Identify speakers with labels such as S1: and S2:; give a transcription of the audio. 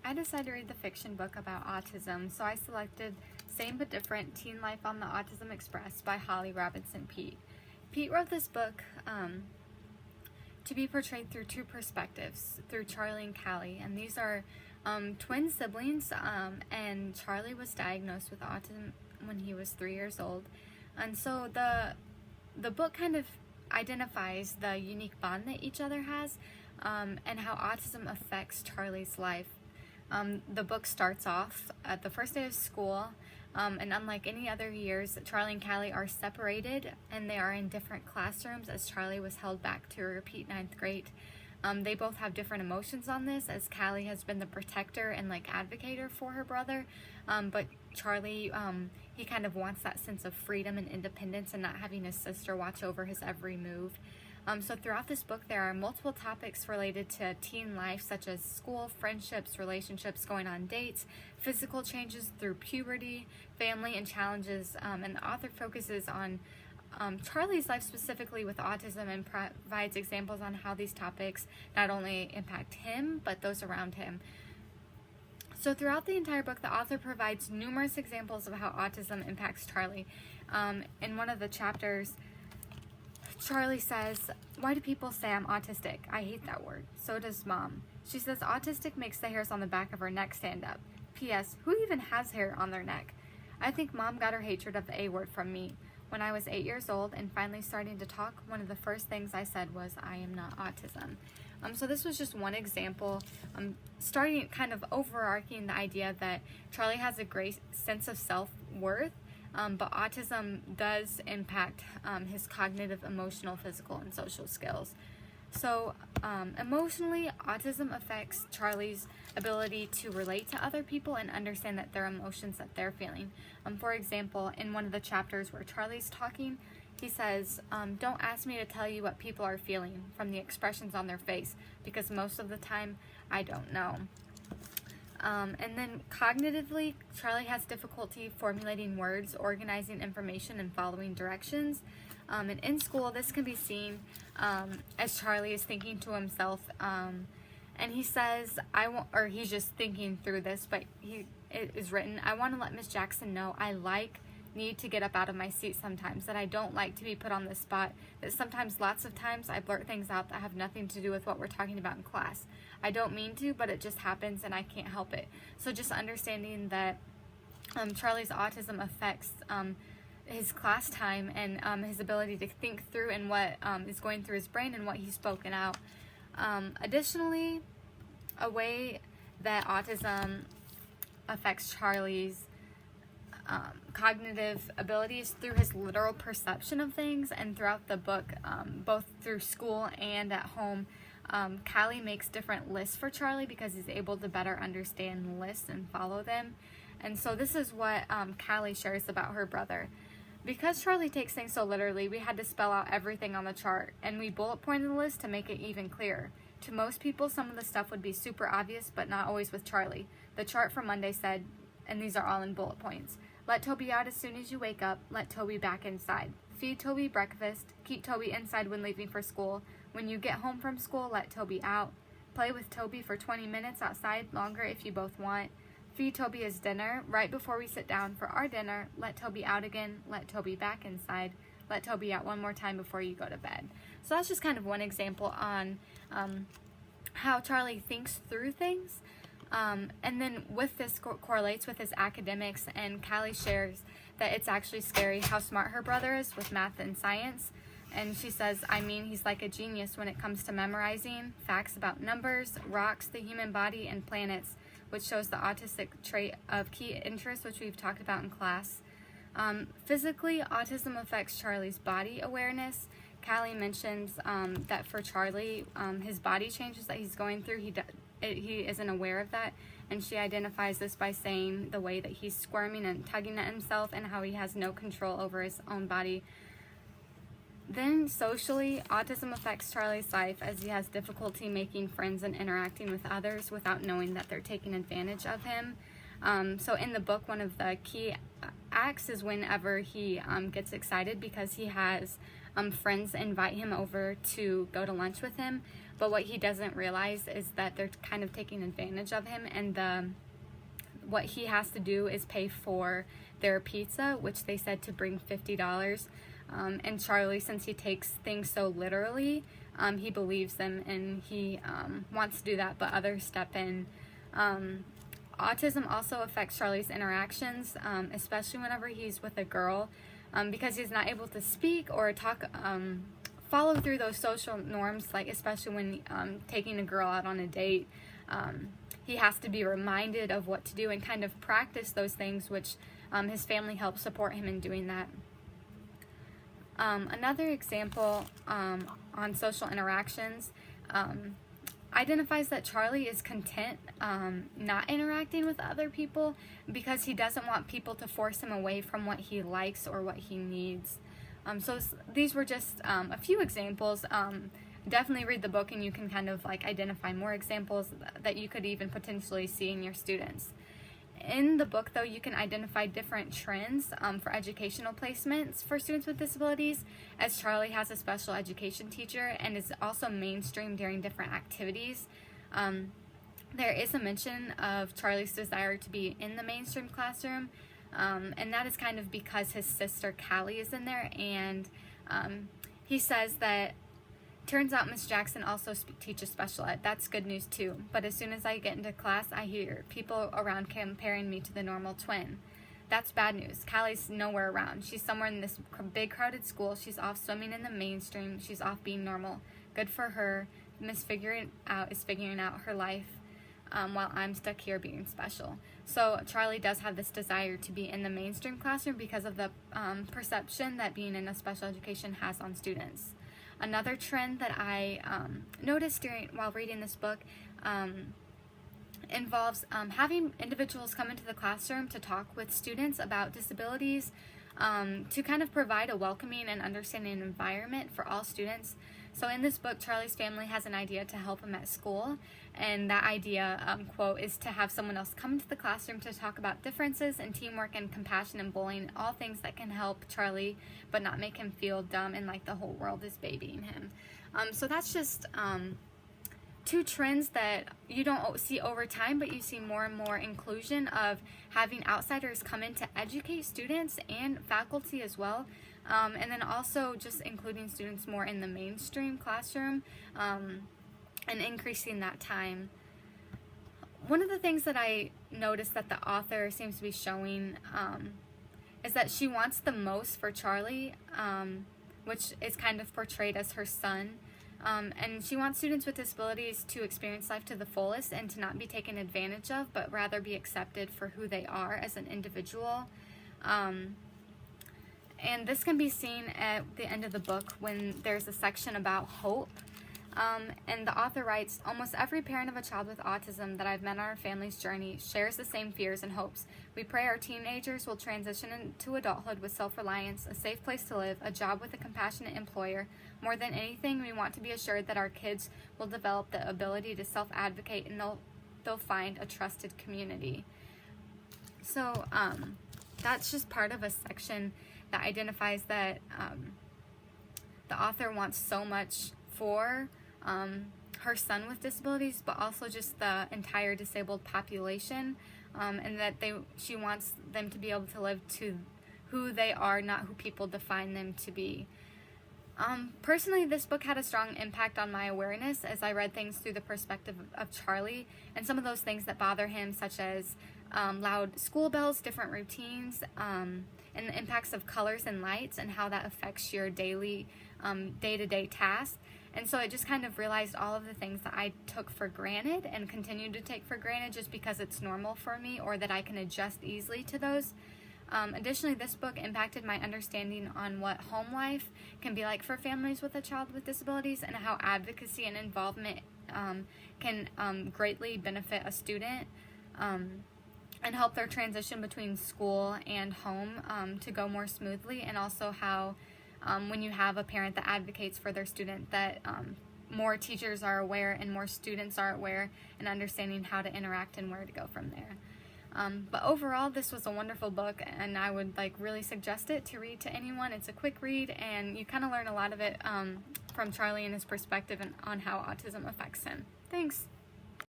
S1: I decided to read the fiction book about autism, so I selected Same But Different: Teen Life on the Autism Express by Holly Robinson Peete. Peete wrote this book to be portrayed through two perspectives, through Charlie and Callie, and these are twin siblings, and Charlie was diagnosed with autism when he was 3 years old, and so the book kind of identifies the unique bond that each other has, and how autism affects Charlie's life. The book starts off at the first day of school, and unlike any other years, Charlie and Callie are separated, and they are in different classrooms as Charlie was held back to repeat 9th grade. They both have different emotions on this, as Callie has been the protector and advocator for her brother, but Charlie, he kind of wants that sense of freedom and independence and not having his sister watch over his every move. So throughout this book, there are multiple topics related to teen life, such as school, friendships, relationships, going on dates, physical changes through puberty, family, and challenges. And the author focuses on Charlie's life specifically with autism, and provides examples on how these topics not only impact him, but those around him. So throughout the entire book, the author provides numerous examples of how autism impacts Charlie. In one of the chapters, Charlie says, "Why do people say I'm autistic? I hate that word. So does Mom. She says autistic makes the hairs on the back of her neck stand up. P.S. Who even has hair on their neck? I think Mom got her hatred of the A word from me. When I was 8 years old and finally starting to talk, one of the first things I said was, I am not autism." So this was just one example, starting kind of overarching the idea that Charlie has a great sense of self-worth, but autism does impact his cognitive, emotional, physical, and social skills. So emotionally, autism affects Charlie's ability to relate to other people and understand that their emotions that they're feeling. For example, in one of the chapters where Charlie's talking, he says, "Don't ask me to tell you what people are feeling from the expressions on their face, because most of the time I don't know." And then cognitively, Charlie has difficulty formulating words, organizing information, and following directions. And in school, this can be seen as Charlie is thinking to himself, and he says, he's just thinking through this, but it is written, "I want to let Miss Jackson know I need to get up out of my seat sometimes, that I don't like to be put on the spot, that sometimes, lots of times, I blurt things out that have nothing to do with what we're talking about in class. I don't mean to, but it just happens and I can't help it." So just understanding that Charlie's autism affects his class time and his ability to think through and what is going through his brain and what he's spoken out. Additionally, a way that autism affects Charlie's cognitive abilities through his literal perception of things, and throughout the book, both through school and at home, Callie makes different lists for Charlie because he's able to better understand lists and follow them. And so this is what Callie shares about her brother. "Because Charlie takes things so literally, we had to spell out everything on the chart, and we bullet pointed the list to make it even clearer. To most people, some of the stuff would be super obvious, but not always with Charlie. The chart for Monday said," and these are all in bullet points, "Let Toby out as soon as you wake up. Let Toby back inside. Feed Toby breakfast. Keep Toby inside when leaving for school. When you get home from school, let Toby out. Play with Toby for 20 minutes outside, longer if you both want. Feed Toby his dinner. Right before we sit down for our dinner, let Toby out again. Let Toby back inside. Let Toby out one more time before you go to bed." So that's just kind of one example on how Charlie thinks through things. And then with this correlates with his academics, and Callie shares that it's actually scary how smart her brother is with math and science. And she says, "I mean, he's like a genius when it comes to memorizing facts about numbers, rocks, the human body, and planets, which shows the autistic trait of key interest, which we've talked about in class." Physically, autism affects Charlie's body awareness. Callie mentions that for Charlie, his body changes that he's going through, he isn't aware of that, and she identifies this by saying the way that he's squirming and tugging at himself and how he has no control over his own body. Then socially, autism affects Charlie's life as he has difficulty making friends and interacting with others without knowing that they're taking advantage of him. So in the book, one of the key acts is whenever he gets excited because he has friends invite him over to go to lunch with him. but what he doesn't realize is that they're kind of taking advantage of him, and what he has to do is pay for their pizza, which they said to bring $50. And Charlie, since he takes things so literally, he believes them, and he wants to do that, but others step in. Autism also affects Charlie's interactions, especially whenever he's with a girl, because he's not able to speak or talk, follow through those social norms, like especially when taking a girl out on a date. He has to be reminded of what to do and kind of practice those things, which his family helps support him in doing that. Another example on social interactions identifies that Charlie is content not interacting with other people because he doesn't want people to force him away from what he likes or what he needs. So these were just a few examples. Definitely read the book and you can kind of like identify more examples that you could even potentially see in your students. In the book, though, you can identify different trends for educational placements for students with disabilities, as Charlie has a special education teacher and is also mainstreamed during different activities. There is a mention of Charlie's desire to be in the mainstream classroom, and that is kind of because his sister Callie is in there, and he says that turns out Miss Jackson also teaches special ed. That's good news too. But as soon as I get into class, I hear people around comparing me to the normal twin. That's bad news. Callie's nowhere around. She's somewhere in this big crowded school. She's off swimming in the mainstream. She's off being normal. Good for her. Miss is figuring out her life while I'm stuck here being special. So Charlie does have this desire to be in the mainstream classroom because of the perception that being in a special education has on students. Another trend that I noticed while reading this book involves having individuals come into the classroom to talk with students about disabilities, to kind of provide a welcoming and understanding environment for all students. So in this book, Charlie's family has an idea to help him at school, and that idea, quote, is to have someone else come into the classroom to talk about differences and teamwork and compassion and bullying, all things that can help Charlie but not make him feel dumb and like the whole world is babying him. So that's just two trends that you don't see over time, but you see more and more inclusion of having outsiders come in to educate students and faculty as well. And then also just including students more in the mainstream classroom and increasing that time. One of the things that I noticed that the author seems to be showing is that she wants the most for Charlie, which is kind of portrayed as her son. And she wants students with disabilities to experience life to the fullest and to not be taken advantage of, but rather be accepted for who they are as an individual. And this can be seen at the end of the book when there's a section about hope. And the author writes, almost every parent of a child with autism that I've met on our family's journey shares the same fears and hopes. We pray our teenagers will transition into adulthood with self-reliance, a safe place to live, a job with a compassionate employer. More than anything, we want to be assured that our kids will develop the ability to self-advocate and they'll find a trusted community. So that's just part of a section that identifies that the author wants so much for her son with disabilities, but also just the entire disabled population, and that she wants them to be able to live to who they are, not who people define them to be. Personally, this book had a strong impact on my awareness as I read things through the perspective of Charlie and some of those things that bother him, such as loud school bells, different routines, and the impacts of colors and lights and how that affects your daily day-to-day tasks. And so I just kind of realized all of the things that I took for granted and continue to take for granted just because it's normal for me or that I can adjust easily to those. Additionally, this book impacted my understanding on what home life can be like for families with a child with disabilities and how advocacy and involvement can greatly benefit a student and help their transition between school and home to go more smoothly, and also how when you have a parent that advocates for their student, that more teachers are aware and more students are aware and understanding how to interact and where to go from there. But overall, this was a wonderful book, and I would like really suggest it to read to anyone. It's a quick read, and you kind of learn a lot of it from Charlie and his perspective and on how autism affects him. Thanks.